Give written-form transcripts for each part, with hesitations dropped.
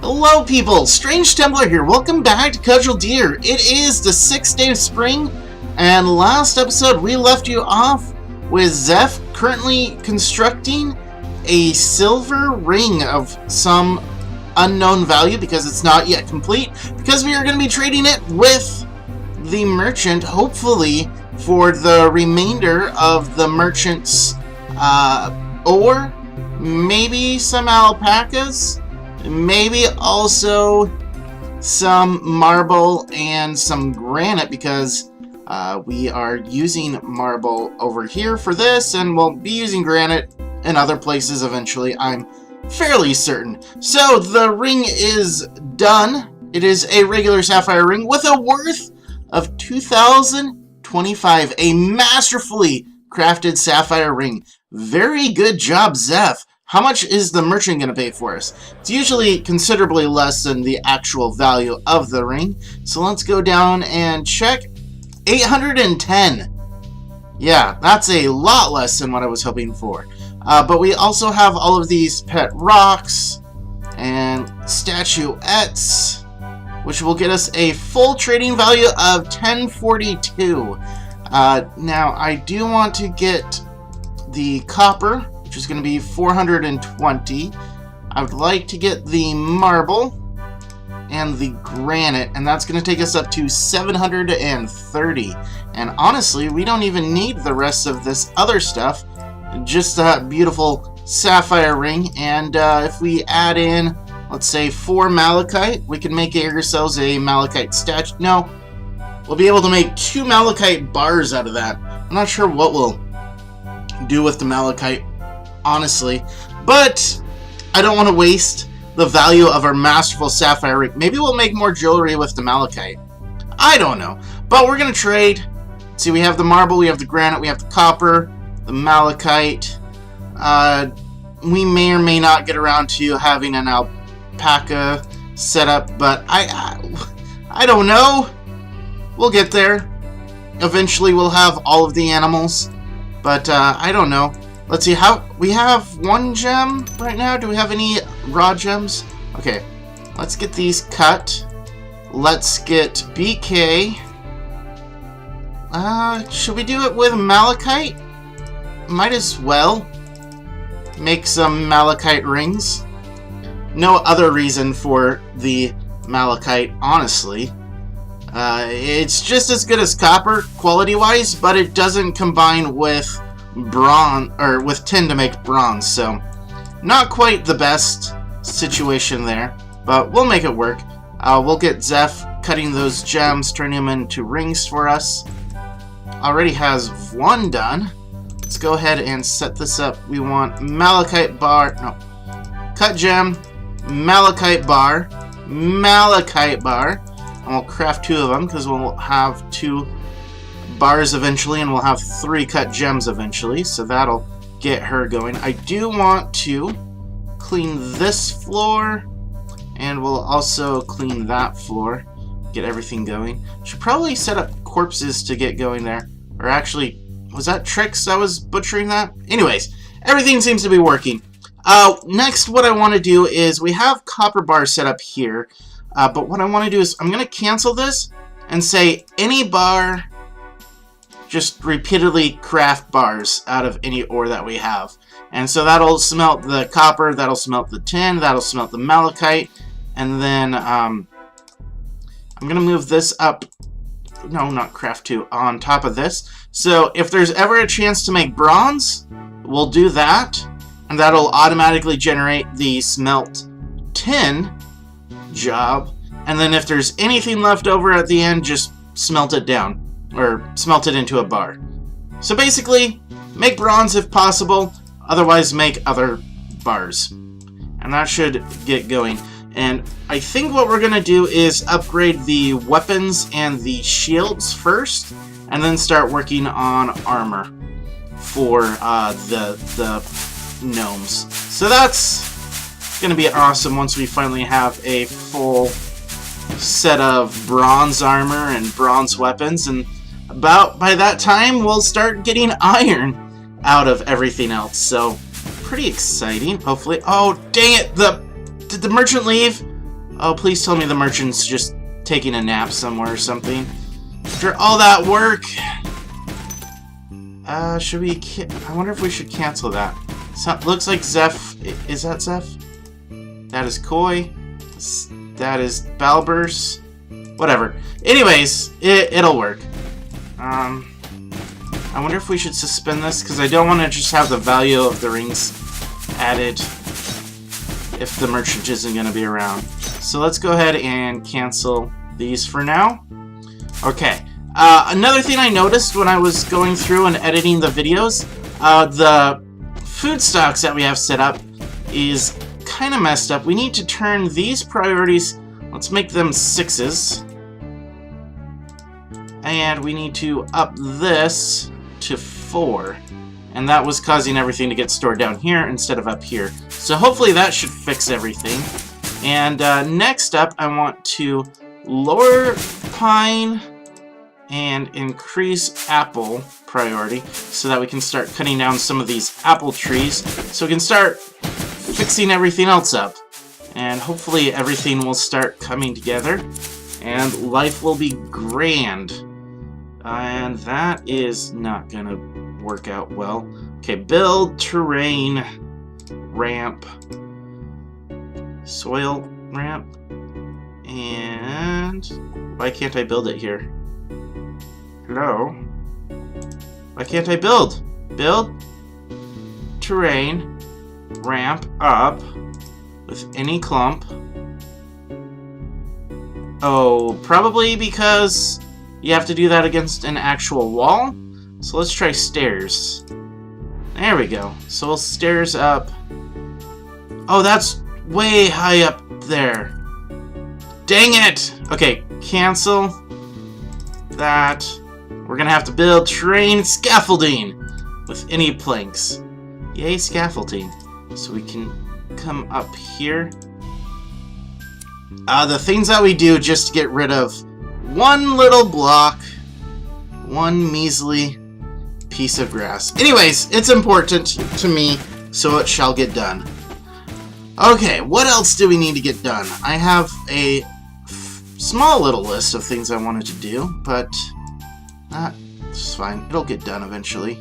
Hello people, StrangeTemplar here. Welcome back to Cudgeldeer. It is the 6th day of spring, and last episode we left you off with Zeph currently constructing a silver ring of some unknown value because it's not yet complete, because we are going to be trading it with the merchant, hopefully for the remainder of the merchant's ore, maybe some alpacas, maybe also some marble and some granite, because we are using marble over here for this, and we'll be using granite in other places eventually, I'm fairly certain. So the ring is done. It is a regular sapphire ring with a worth of 2,025, a masterfully crafted sapphire ring. Very good job, Zeph. How much is the merchant going to pay for us? It's usually considerably less than the actual value of the ring. So let's go down and check. 810. Yeah, that's a lot less than what I was hoping for. But we also have all of these pet rocks and statuettes, which will get us a full trading value of 1042. Now, I do want to get the copper, which is going to be 420. I would like to get the marble and the granite, and that's going to take us up to 730. And honestly, we don't even need the rest of this other stuff, just that beautiful sapphire ring. And if we add in, let's say 4 malachite, we can make ourselves a malachite statue. No, we'll be able to make 2 malachite bars out of that. I'm not sure what we'll do with the malachite, honestly, but I don't want to waste the value of our masterful sapphire ring. Maybe we'll make more jewelry with the malachite. I don't know, but we're gonna trade. See, we have the marble, we have the granite, we have the copper, the malachite. We may or may not get around to having an alpaca set up, but I don't know. We'll get there. Eventually we'll have all of the animals, but I don't know. Let's see, how we have 1 gem right now. Do we have any raw gems? Okay, let's get these cut. Let's get BK. Should we do it with malachite? Might as well make some malachite rings. No other reason for the malachite, honestly. It's just as good as copper quality-wise, but it doesn't combine with bronze or with tin to make bronze, so not quite the best situation there, but we'll make it work. We'll get Zeph cutting those gems, turning them into rings for us. Already has 1 done. Let's go ahead and set this up. We want malachite bar, no, cut gem, malachite bar, and we'll craft 2 of them because we'll have 2 bars eventually, and we'll have 3 cut gems eventually, so that'll get her going. I do want to clean this floor, and we'll also clean that floor, get everything going. Should probably set up corpses to get going there, or actually, was that Trix that was butchering that? Anyways, everything seems to be working. Next, what I want to do is, we have copper bars set up here, but what I want to do is, I'm going to cancel this and say any bar, just repeatedly craft bars out of any ore that we have. And so that'll smelt the copper, that'll smelt the tin, that'll smelt the malachite, and then I'm going to move this up, no, not craft 2, on top of this. So if there's ever a chance to make bronze, we'll do that, and that'll automatically generate the smelt tin job. And then if there's anything left over at the end, just smelt it down, or smelt it into a bar. So basically, make bronze if possible, otherwise make other bars. And that should get going. And I think what we're going to do is upgrade the weapons and the shields first, and then start working on armor for the gnomes. So that's going to be awesome once we finally have a full set of bronze armor and bronze weapons, and about by that time we'll start getting iron out of everything else. So pretty exciting, hopefully. Oh, dang it! Did the merchant leave? Oh, please tell me the merchant's just taking a nap somewhere or something. After all that work... should we... I wonder if we should cancel that. So, looks like Zeph... Is that Zeph? That is Koi. That is Balbers. Whatever. Anyways, it'll work. I wonder if we should suspend this, because I don't want to just have the value of the rings added if the merchant isn't going to be around. So let's go ahead and cancel these for now. Okay. Another thing I noticed when I was going through and editing the videos, the food stocks that we have set up is kind of messed up. We need to turn these priorities, let's make them 6s. And we need to up this to 4. And that was causing everything to get stored down here instead of up here. So hopefully that should fix everything. And next up, I want to lower pine and increase apple priority so that we can start cutting down some of these apple trees so we can start fixing everything else up. And hopefully everything will start coming together and life will be grand. And that is not gonna work out well. Okay, build terrain ramp, soil ramp, and why can't I build it here? Hello? Why can't I build? Build terrain ramp up with any clump. Oh, probably because you have to do that against an actual wall. So let's try stairs. There we go. So we'll stairs up. Oh, that's way high up there. Dang it! Okay, cancel that. We're gonna have to build terrain scaffolding with any planks. Yay, scaffolding. So we can come up here. The things that we do just to get rid of one little block, one measly piece of grass. Anyways, it's important to me, so it shall get done. Okay, what else do we need to get done? I have a small little list of things I wanted to do, but that's fine. It'll get done eventually.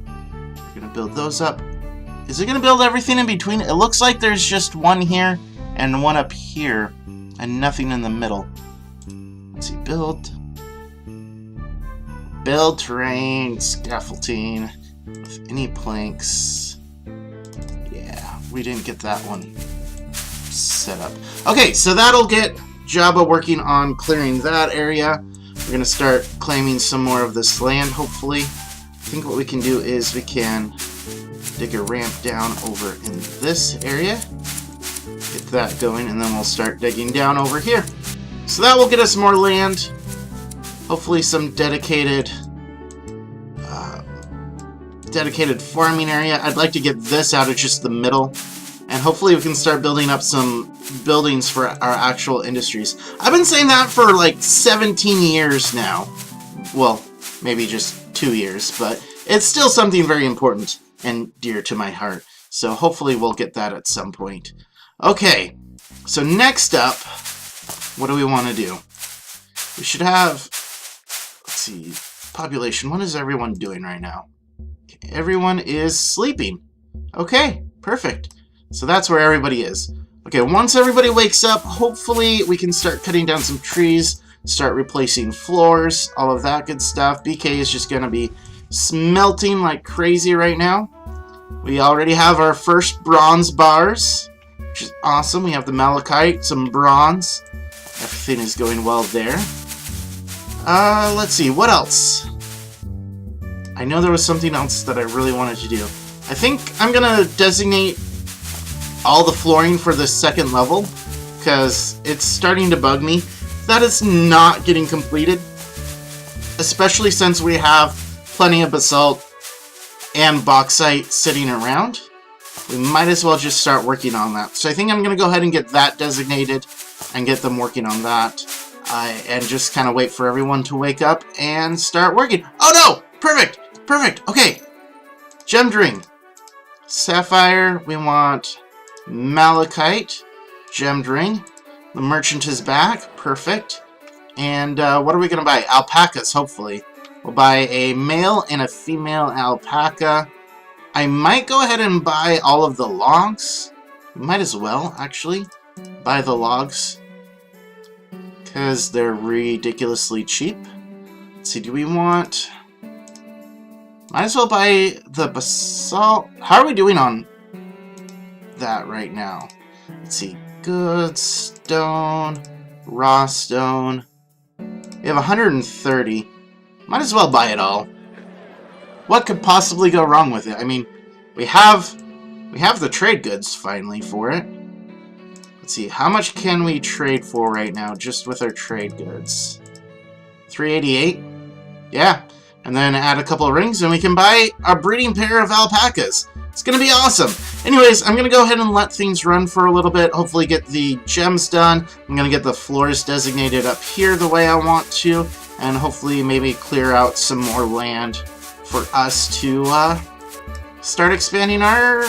We're gonna build those up. Is it gonna build everything in between? It looks like there's just one here and one up here and nothing in the middle. Let's see, build terrain, scaffolding, with any planks. Yeah, we didn't get that one set up. Okay, so that'll get Jabba working on clearing that area. We're gonna start claiming some more of this land, hopefully. I think what we can do is we can dig a ramp down over in this area. Get that going, and then we'll start digging down over here. So that will get us more land. Hopefully some dedicated farming area. I'd like to get this out of just the middle. And hopefully we can start building up some buildings for our actual industries. I've been saying that for like 17 years now. Well, maybe just 2 years, but it's still something very important and dear to my heart. So hopefully we'll get that at some point. Okay, so next up, what do we want to do? We should have, let's see, population. What is everyone doing right now? Okay, everyone is sleeping. Okay, perfect. So that's where everybody is. Okay, once everybody wakes up, hopefully we can start cutting down some trees, start replacing floors, all of that good stuff. BK is just going to be smelting like crazy right now. We already have our first bronze bars, which is awesome. We have the malachite, some bronze. Everything is going well there. Let's see, what else? I know there was something else that I really wanted to do. I think I'm going to designate all the flooring for the second level, because it's starting to bug me that it's not getting completed, especially since we have plenty of basalt and bauxite sitting around. We might as well just start working on that. So I think I'm going to go ahead and get that designated and get them working on that, and just kind of wait for everyone to wake up and start working. Oh no! Perfect! Perfect! Okay. Gemmed ring. Sapphire, we want malachite. Gemmed ring. The merchant is back. Perfect. And what are we going to buy? Alpacas, hopefully. We'll buy a male and a female alpaca. I might go ahead and buy all of the logs. Might as well, actually, buy the logs. Because they're ridiculously cheap. Let's see, do we want... Might as well buy the basalt. How are we doing on that right now? Let's see. Good stone, raw stone. We have 130. Might as well buy it all. What could possibly go wrong with it? I mean, we have the trade goods finally for it. Let's see. How much can we trade for right now just with our trade goods? 388. Yeah. And then add a couple of rings, and we can buy a breeding pair of alpacas. It's going to be awesome. Anyways, I'm going to go ahead and let things run for a little bit. Hopefully get the gems done. I'm going to get the floors designated up here the way I want to. And hopefully maybe clear out some more land for us to start expanding our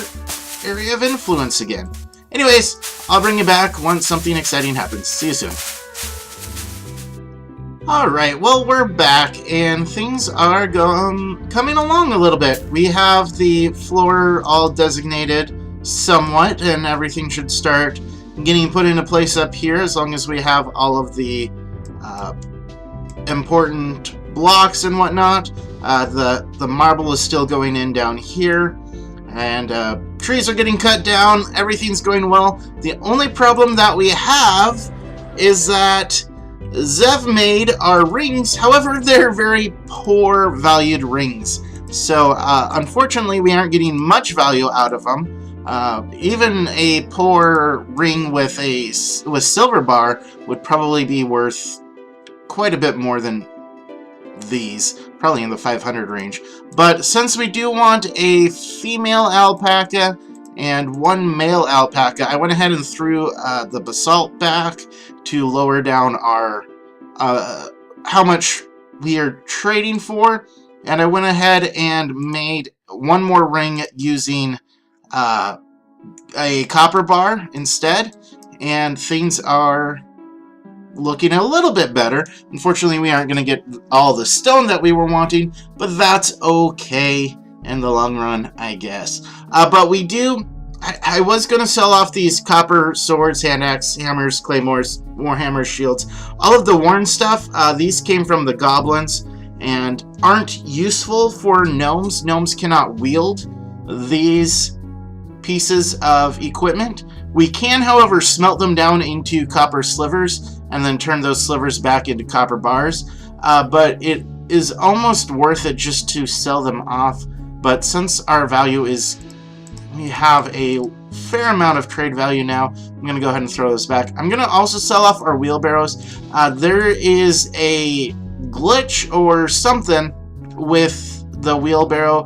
area of influence again. Anyways, I'll bring you back once something exciting happens. See you soon. Alright, well, we're back, and things are coming along a little bit. We have the floor all designated somewhat, and everything should start getting put into place up here as long as we have all of the important blocks and whatnot. The marble is still going in down here, and trees are getting cut down. Everything's going well. The only problem that we have is that Zev made our rings, however, they're very poor valued rings. So, unfortunately, we aren't getting much value out of them. Even a poor ring with silver bar would probably be worth quite a bit more than these, probably in the 500 range. But since we do want a female alpaca and one male alpaca, I went ahead and threw the basalt back to lower down our how much we are trading for, and I went ahead and made one more ring using a copper bar instead, and things are looking a little bit better. Unfortunately, we aren't going to get all the stone that we were wanting, but that's okay in the long run, I guess. But we do... I was going to sell off these copper swords, hand axe, hammers, claymores, warhammers, shields. All of the worn stuff, these came from the goblins and aren't useful for gnomes. Gnomes cannot wield these pieces of equipment. We can, however, smelt them down into copper slivers and then turn those slivers back into copper bars. But it is almost worth it just to sell them off. But since our value is... we have a fair amount of trade value now. I'm going to go ahead and throw this back. I'm going to also sell off our wheelbarrows. There is a glitch or something with the wheelbarrow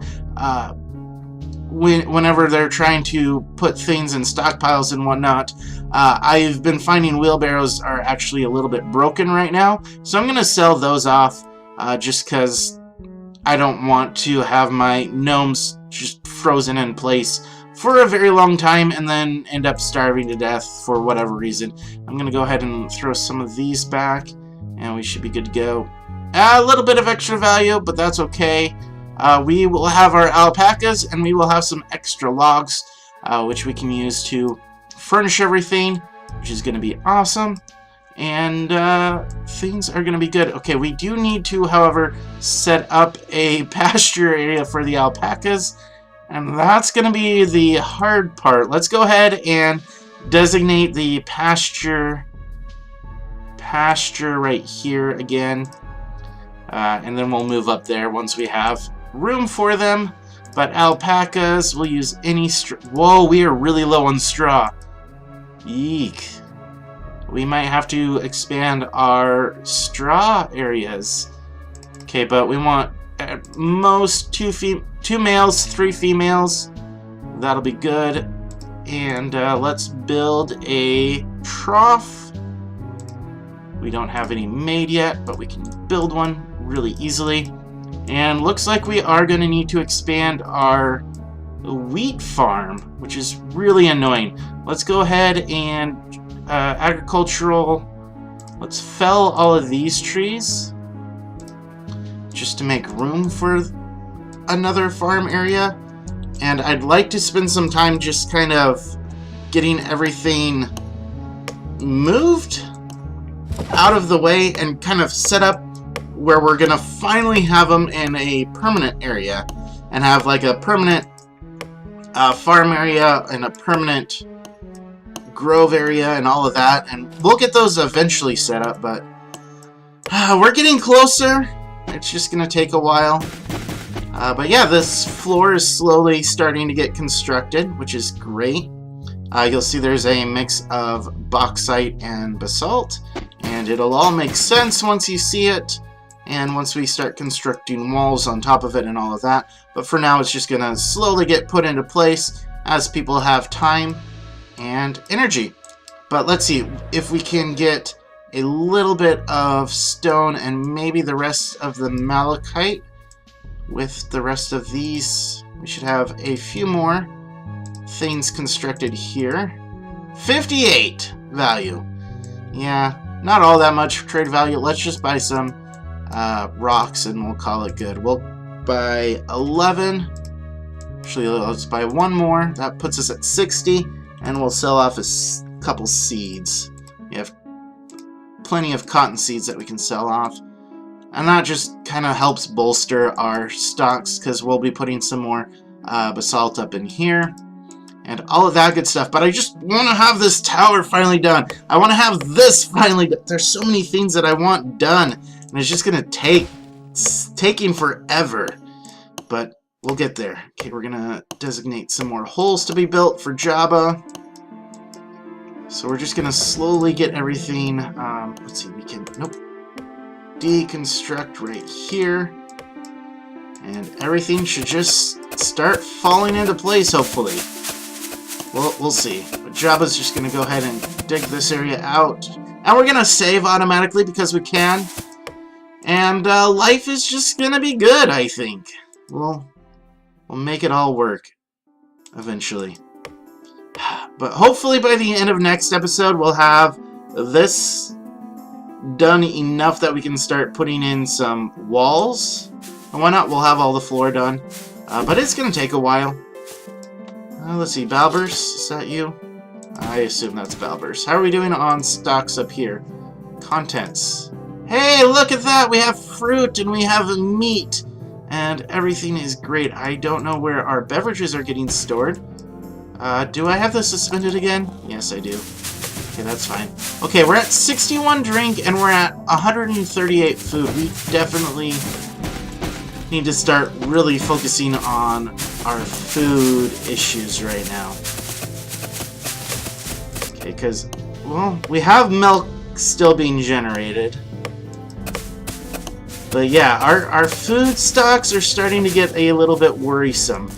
whenever they're trying to put things in stockpiles and whatnot. I've been finding wheelbarrows are actually a little bit broken right now. So I'm going to sell those off just because I don't want to have my gnomes just frozen in place for a very long time and then end up starving to death for whatever reason. I'm going to go ahead and throw some of these back, and we should be good to go. A little bit of extra value, but that's okay. We will have our alpacas, and we will have some extra logs, which we can use to furnish everything, which is going to be awesome. And things are going to be good. Okay, we do need to, however, set up a pasture area for the alpacas. And that's going to be the hard part. Let's go ahead and designate the pasture right here again. And then we'll move up there once we have room for them. But alpacas, we'll use any straw. Whoa, we are really low on straw. Eek. We might have to expand our straw areas. Okay, but we want at most two males, 3 females. That'll be good. And let's build a trough. We don't have any made yet, but we can build one really easily. And looks like we are going to need to expand our wheat farm, which is really annoying. Let's go ahead and agricultural. Let's fell all of these trees just to make room for another farm area. And I'd like to spend some time just kind of getting everything moved out of the way and kind of set up where we're gonna finally have them in a permanent area and have like a permanent farm area and a permanent grove area and all of that, and we'll get those eventually set up, but we're getting closer. It's just gonna take a while. But yeah, this floor is slowly starting to get constructed, which is great. You'll see there's a mix of bauxite and basalt, and it'll all make sense once you see it, and once we start constructing walls on top of it and all of that. But for now, it's just gonna slowly get put into place as people have time and energy. But let's see if we can get a little bit of stone and maybe the rest of the malachite. With the rest of these, we should have a few more things constructed here. 58 value. Yeah, not all that much trade value. Let's just buy some rocks and we'll call it good. We'll buy 11. Actually, let's buy one more. That puts us at 60, and we'll sell off a couple seeds. We have plenty of cotton seeds that we can sell off. And that just kind of helps bolster our stocks, because we'll be putting some more basalt up in here and all of that good stuff. But I just want to have this tower finally done. I want to have this finally done. There's so many things that I want done, and it's just going to taking forever. But we'll get there. Okay, we're going to designate some more holes to be built for Jabba. So we're just going to slowly get everything. Let's see, we can... Nope. Deconstruct right here, and everything should just start falling into place, hopefully. Well, we'll see. But Jabba's just going to go ahead and dig this area out, and we're going to save automatically because we can, and life is just going to be good, I think. We'll make it all work eventually. But hopefully by the end of next episode, we'll have this done enough that we can start putting in some walls. And why not? We'll have all the floor done. But it's going to take a while. Let's see. Balbers, is that you? I assume that's Balbers. How are we doing on stocks up here? Contents. Hey, look at that! We have fruit and we have meat. And everything is great. I don't know where our beverages are getting stored. Do I have this suspended again? Yes, I do. Okay, that's fine. Okay, we're at 61 drink and we're at 138 food. We definitely need to start really focusing on our food issues right now. Okay, because, well, we have milk still being generated. But yeah, our food stocks are starting to get a little bit worrisome.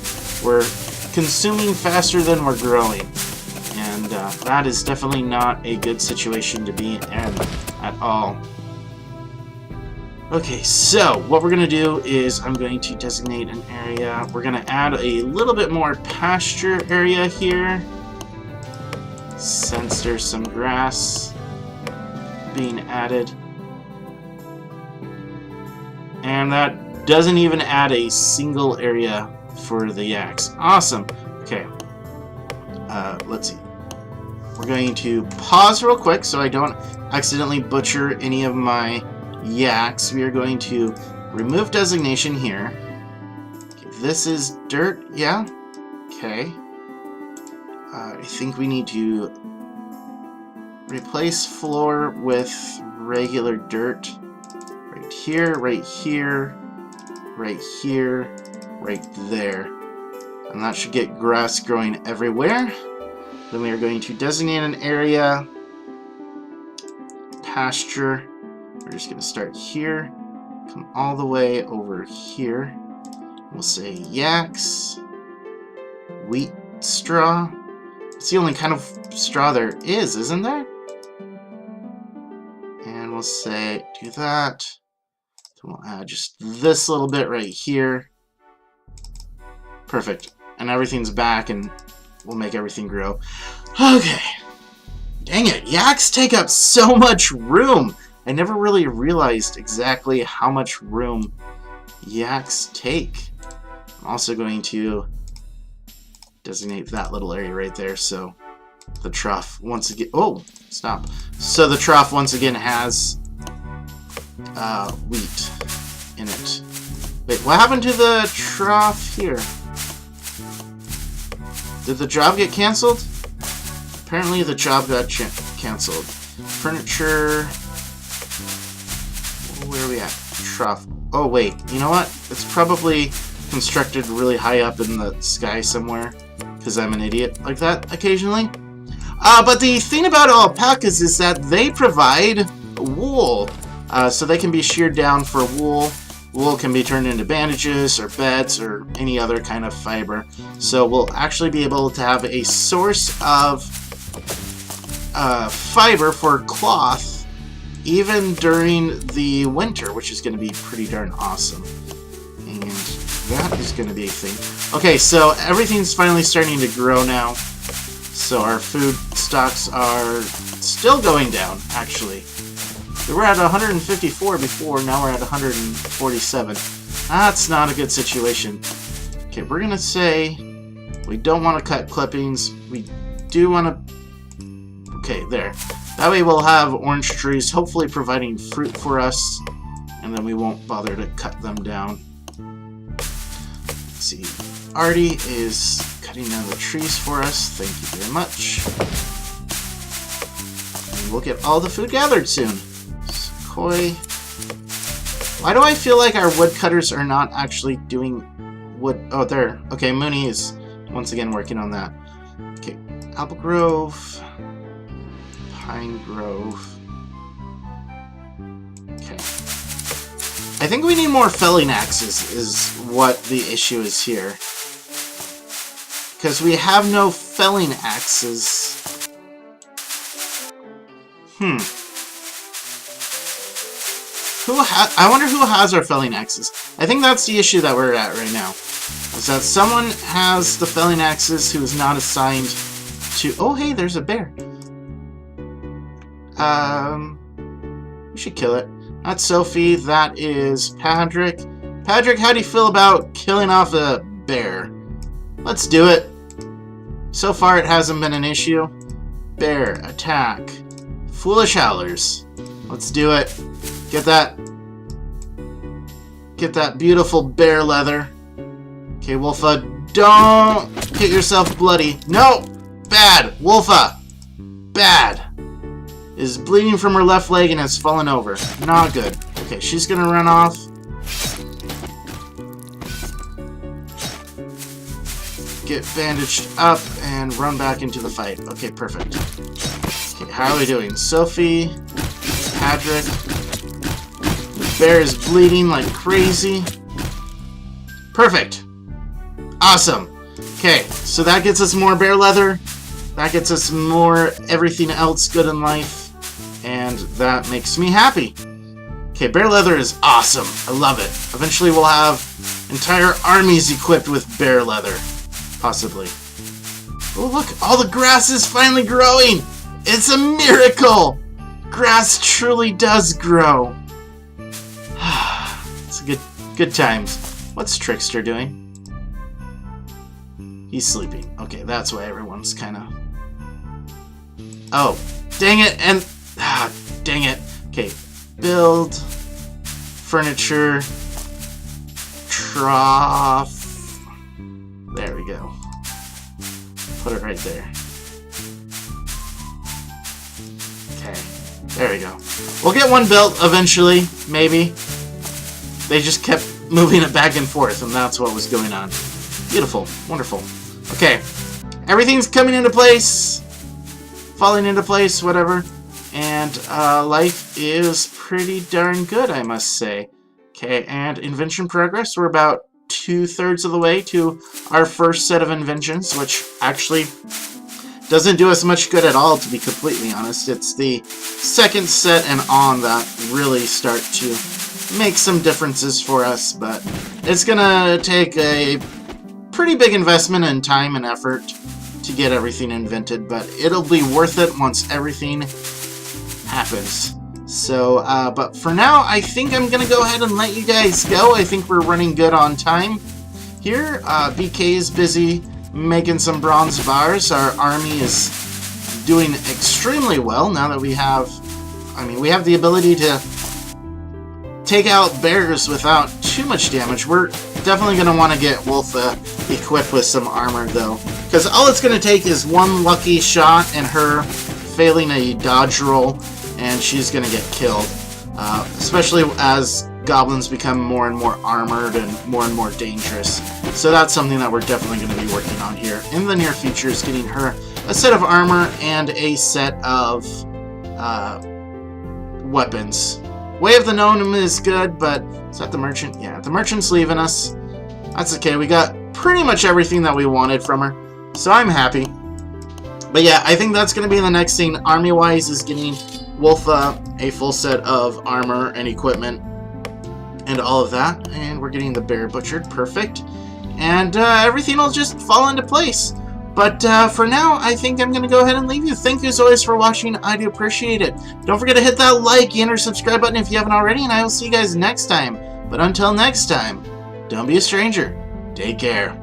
We're consuming faster than we're growing. And that is definitely not a good situation to be in at all. Okay, so what we're going to do is I'm going to designate an area. We're going to add a little bit more pasture area here. Since there's some grass being added. And that doesn't even add a single area for the yaks. Awesome. Okay. Let's see. We're going to pause real quick so I don't accidentally butcher any of my yaks. We are going to remove designation here. Okay, this is dirt, yeah? Okay. I think we need to replace floor with regular dirt. Right here, right here, right here, right there. And that should get grass growing everywhere. Then we are going to designate an area, pasture. We're just going to start here, come all the way over here. We'll say yaks, wheat straw. It's the only kind of straw there is, isn't there? And we'll say do that. Then we'll add just this little bit right here. Perfect. And everything's back and we'll make everything grow. Okay. Dang it, yaks take up so much room. I never really realized exactly how much room yaks take. I'm also going to designate that little area right there, so the trough once again... Oh, stop. So the trough once again has wheat in it. Wait, what happened to the trough here? Did the job get canceled? Apparently the job got canceled. Furniture... Where are we at? Trough. Oh, wait. You know what? It's probably constructed really high up in the sky somewhere, because I'm an idiot like that occasionally. But the thing about alpacas is that they provide wool. So they can be sheared down for wool. Wool can be turned into bandages or beds or any other kind of fiber. So we'll actually be able to have a source of fiber for cloth even during the winter, which is going to be pretty darn awesome. And that is going to be a thing. Okay, so everything's finally starting to grow now. So our food stocks are still going down, actually. We were at 154 before, now we're at 147. That's not a good situation. Okay, we're going to say we don't want to cut clippings. We do want to... Okay, there. That way we'll have orange trees, hopefully providing fruit for us, and then we won't bother to cut them down. Let's see. Artie is cutting down the trees for us. Thank you very much. And we'll get all the food gathered soon. Sequoia. Why do I feel like our woodcutters are not actually doing wood? Oh, there. Okay, Mooney is once again working on that. Okay, Apple Grove. Pine Grove. Okay. I think we need more felling axes is what the issue is here. Because we have no felling axes. I wonder who has our felling axes. I think that's the issue that we're at right now. Is that someone has the felling axes who is not assigned to... Oh, hey, there's a bear. We should kill it. That's Sophie. That is Patrick. Patrick, how do you feel about killing off a bear? Let's do it. So far, it hasn't been an issue. Bear, attack. Foolish howlers. Let's do it. Get that beautiful bear leather. Okay, Wolfa, don't get yourself bloody. No! Bad! Wolfa! Bad! Is bleeding from her left leg and has fallen over. Not good. Okay, she's gonna run off. Get bandaged up and run back into the fight. Okay, perfect. Okay, how are we doing? Sophie, Patrick. The bear is bleeding like crazy. Perfect. Awesome. Okay, so that gets us more bear leather. That gets us more everything else good in life. And that makes me happy. Okay, bear leather is awesome. I love it. Eventually we'll have entire armies equipped with bear leather. Possibly. Oh, look. All the grass is finally growing. It's a miracle. Grass truly does grow. It's good times. What's Trickster doing? He's sleeping. Okay, that's why everyone's kind of... Oh, dang it, and... dang it. Okay, build, furniture, trough. There we go. Put it right there. Okay, there we go. We'll get one built eventually, maybe. They just kept moving it back and forth, and that's what was going on. Beautiful. Wonderful. Okay. Everything's coming into place. Falling into place, whatever. And life is pretty darn good, I must say. Okay, and invention progress. We're about 2/3 of the way to our first set of inventions, which actually doesn't do us much good at all, to be completely honest. It's the second set and on that really start to make some differences for us, but it's gonna take a pretty big investment in time and effort to get everything invented, but it'll be worth it once everything happens. So, but for now, I think I'm going to go ahead and let you guys go. I think we're running good on time here. BK is busy making some bronze bars. Our army is doing extremely well now that we have, we have the ability to take out bears without too much damage. We're definitely going to want to get Wolfa equipped with some armor, though, because all it's going to take is one lucky shot and her failing a dodge roll, and she's going to get killed, especially as goblins become more and more armored and more dangerous. So that's something that we're definitely going to be working on here in the near future, is getting her a set of armor and a set of weapons. Way of the Gnome is good, but is that the merchant? Yeah, the merchant's leaving us. That's okay. We got pretty much everything that we wanted from her, so I'm happy. But yeah, I think that's going to be the next thing, army-wise, is getting Wolfa a full set of armor and equipment and all of that. And we're getting the bear butchered. Perfect. And everything will just fall into place. But for now, I think I'm going to go ahead and leave you. Thank you as always for watching. I do appreciate it. Don't forget to hit that like and or subscribe button if you haven't already, and I will see you guys next time. But until next time, don't be a stranger. Take care.